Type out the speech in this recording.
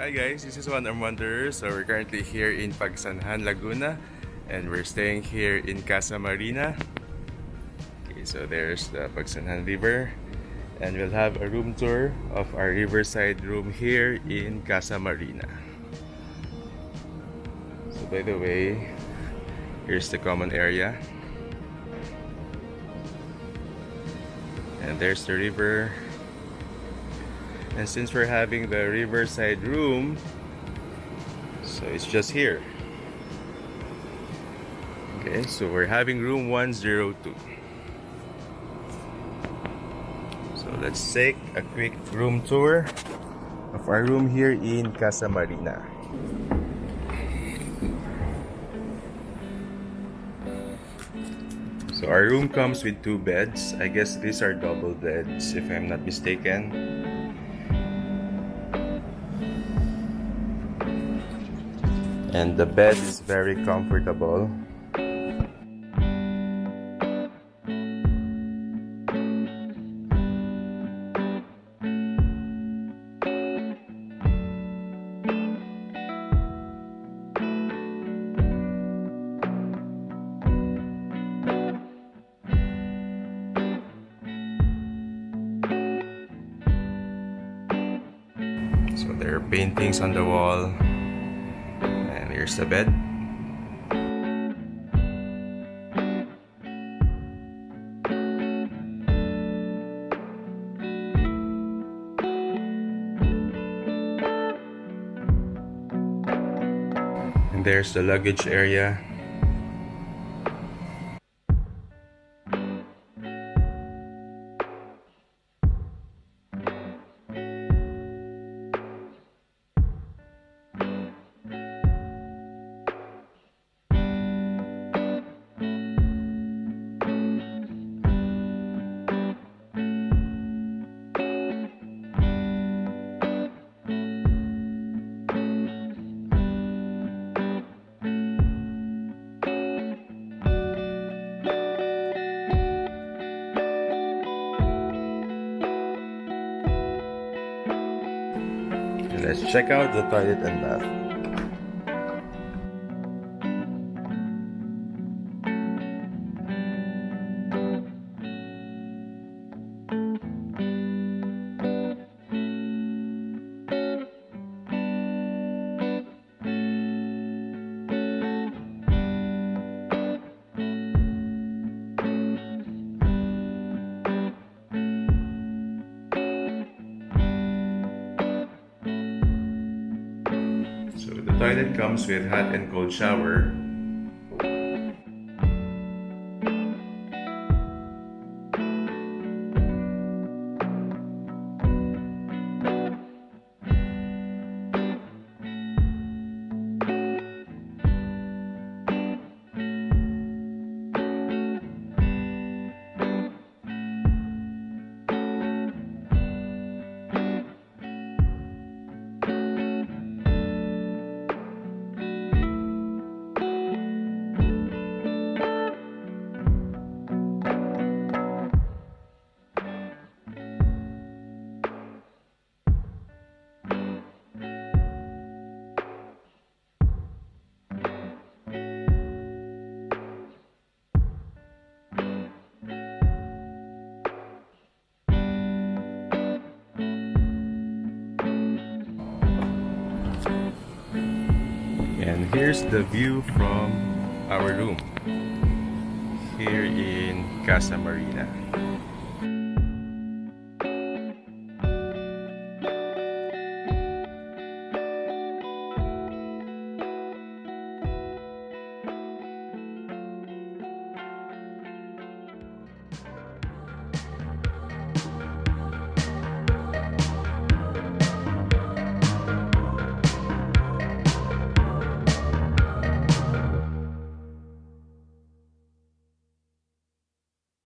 Hi guys, this is 𝗦𝗪𝗪𝗏𝗪𝗏. So we're currently here in Pagsanjan Laguna and we're staying here in Casa Marina. Okay, so there's the Pagsanjan River and we'll have a room tour of our riverside room here in Casa Marina. So by the way, here's the common area. And there's the river. And since we're having the riverside room, so it's just here. Okay, so we're having room 102. So let's take a quick room tour of our room here in Casa Marina. So our room comes with 2 beds. I guess these are double beds if I'm not mistaken. And the bed is very comfortable. So there are paintings on the wall. And here's the bed. And there's the luggage area. Let's check out the toilet and bath. The toilet comes with hot and cold shower. And here's the view from our room here in Casa Marina.